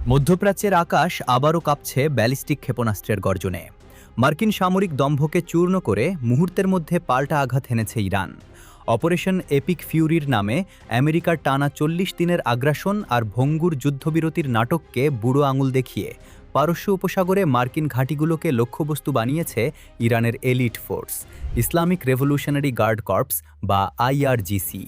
মধ্যপ্রাচ্যের আকাশ আবারও কাঁপছে ব্যালিস্টিক ক্ষেপণাস্ত্রের গর্জনে। মার্কিন সামরিক দম্ভকে চূর্ণ করে মুহূর্তের মধ্যে পাল্টা আঘাত হেনেছে ইরান। অপারেশন এপিক ফিউরির নামে আমেরিকার টানা ৪০ দিনের আগ্রাসন আর ভঙ্গুর যুদ্ধবিরতির নাটককে বুড়ো আঙুল দেখিয়ে পারস্য উপসাগরে মার্কিন ঘাঁটিগুলোকে লক্ষ্যবস্তু বানিয়েছে ইরানের elite force, Islamic Revolutionary Guard Corps বা আইআরজিসি।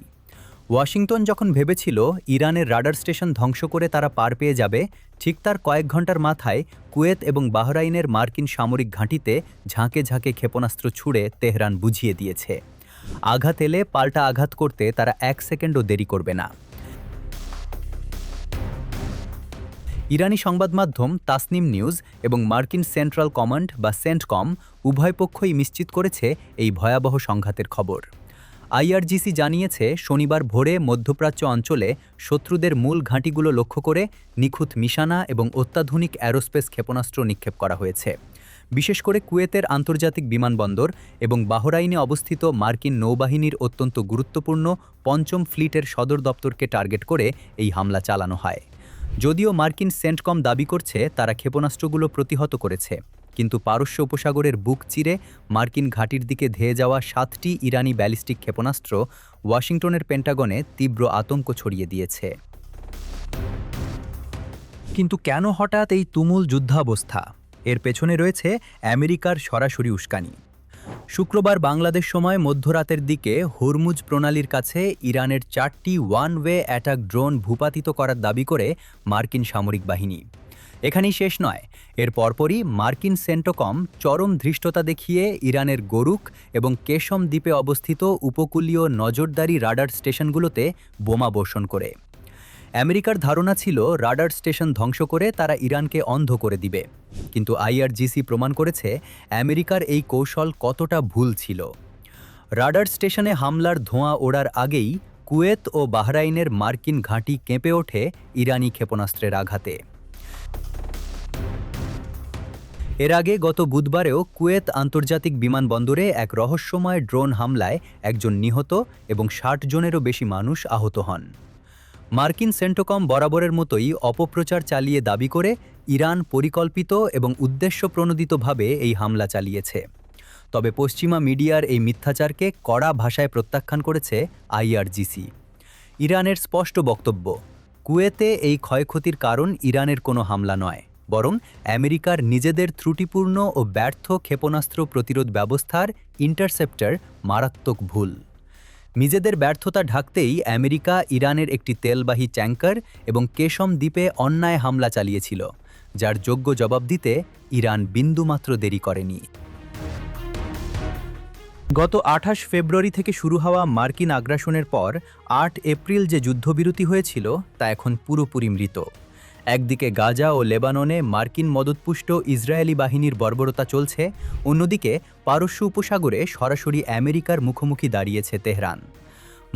ওয়াশিংটন যখন ভেবেছিল ইরানের রাডার স্টেশন ধ্বংস করে তারা পার পেয়ে যাবে, ঠিক তার কয়েক ঘন্টার মাথায় কুয়েত এবং বাহরাইনের মার্কিন সামরিক ঘাঁটিতে ঝাঁকে ঝাঁকে ক্ষেপণাস্ত্র ছুড়ে তেহরান বুঝিয়ে দিয়েছে, আঘাত এলে পাল্টা আঘাত করতে তারা ১ সেকেন্ডও দেরি করবে না। ইরানি সংবাদ মাধ্যম তাসনিম নিউজ এবং মার্কিন সেন্ট্রাল কমান্ড বা সেন্টকম উভয় পক্ষই নিশ্চিত করেছে এই ভয়াবহ সংঘাতের খবর। আইআরজিসি জানিয়েছে শনিবার ভোরে মধ্যপ্রাচ্য অঞ্চলে শত্রুদের মূল ঘাঁটিগুলো লক্ষ্য করে নিখুঁত নিশানা এবং অত্যাধুনিক অ্যারোস্পেস ক্ষেপণাস্ত্র নিক্ষেপ করা হয়েছে। বিশেষ করে কুয়েতের আন্তর্জাতিক বিমানবন্দর এবং বাহরাইনে অবস্থিত মার্কিন নৌবাহিনীর অত্যন্ত গুরুত্বপূর্ণ পঞ্চম ফ্লিটের সদর দপ্তরকে টার্গেট করে এই হামলা চালানো হয়। যদিও মার্কিন সেন্টকম দাবি করছে তারা ক্ষেপণাস্ত্রগুলো প্রতিহত করেছে, কিন্তু পারস্য উপসাগরের বুক চিরে মার্কিন ঘাঁটির দিকে ধেয়ে যাওয়া ৭টি ইরানি ব্যালিস্টিক ক্ষেপণাস্ত্র ওয়াশিংটনের পেন্টাগনে তীব্র আতঙ্ক ছড়িয়ে দিয়েছে। কিন্তু কেন হঠাৎ এই তুমুল যুদ্ধাবস্থা? এর পেছনে রয়েছে আমেরিকার সরাসরি উস্কানি। শুক্রবার বাংলাদেশ সময় মধ্যরাতের দিকে হরমুজ প্রণালীর কাছে ইরানের ৪টি ওয়ান ওয়ে অ্যাটাক ড্রোন ভূপাতিত করার দাবি করে মার্কিন সামরিক বাহিনী। এখানেই শেষ নয়, এর পরপরই মার্কিন সেন্টকম চরম ধৃষ্টতা দেখিয়ে ইরানের গোরুক এবং কেশম দ্বীপে অবস্থিত উপকূলীয় নজরদারি রাডার স্টেশনগুলোতে বোমা বর্ষণ করে। আমেরিকার ধারণা ছিল রাডার স্টেশন ধ্বংস করে তারা ইরানকে অন্ধ করে দিবে, কিন্তু আইআরজিসি প্রমাণ করেছে আমেরিকার এই কৌশল কতটা ভুল ছিল। রাডার স্টেশনে হামলার ধোঁয়া ওড়ার আগেই কুয়েত ও বাহরাইনের মার্কিন ঘাঁটি কেঁপে ওঠে ইরানি ক্ষেপণাস্ত্রের আঘাতে। এর আগে গত বুধবারেও কুয়েত আন্তর্জাতিক বিমানবন্দরে এক রহস্যময় ড্রোন হামলায় একজন নিহত এবং ৬০ জনেরও বেশি মানুষ আহত হন। মার্কিন সেন্টকম বরাবরের মতোই অপপ্রচার চালিয়ে দাবি করে ইরান পরিকল্পিত এবং উদ্দেশ্যপ্রণোদিতভাবে এই হামলা চালিয়েছে। তবে পশ্চিমা মিডিয়ার এই মিথ্যাচারকে কড়া ভাষায় প্রত্যাখ্যান করেছে আইআরজিসি। ইরানের স্পষ্ট বক্তব্য, কুয়েতে এই ক্ষয়ক্ষতির কারণ ইরানের কোনো হামলা নয়, বরং আমেরিকার নিজেদের ত্রুটিপূর্ণ ও ব্যর্থ ক্ষেপণাস্ত্র প্রতিরোধ ব্যবস্থার ইন্টারসেপ্টর মারাত্মক ভুল। নিজেদের ব্যর্থতা ঢাকতেই আমেরিকা ইরানের একটি তেলবাহী ট্যাঙ্কার এবং কেশম দ্বীপে অন্যায় হামলা চালিয়েছিল, যার যোগ্য জবাব দিতে ইরান বিন্দুমাত্র দেরি করেনি। গত ২৮ ফেব্রুয়ারি থেকে শুরু হওয়া মার্কিন আগ্রাসনের পর ৮ এপ্রিল যে যুদ্ধবিরতি হয়েছিল তা এখন পুরোপুরি মৃত। একদিকে গাজা ও লেবাননে মার্কিন মদতপুষ্ট ইসরায়েলি বাহিনীর বর্বরতা চলছে, অন্যদিকে পারস্য উপসাগরে সরাসরি আমেরিকার মুখোমুখি দাঁড়িয়েছে তেহরান।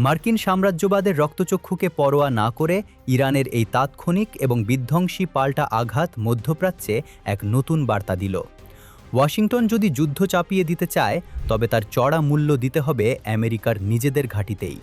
মার্কিন সাম্রাজ্যবাদের রক্তচক্ষুকে পরোয়া না করে ইরানের এই তাৎক্ষণিক এবং বিধ্বংসী পাল্টা আঘাত মধ্যপ্রাচ্যে এক নতুন বার্তা দিল। ওয়াশিংটন যদি যুদ্ধ চাপিয়ে দিতে চায়, তবে তার চড়া মূল্য দিতে হবে আমেরিকার নিজেদের ঘাঁটিতেই।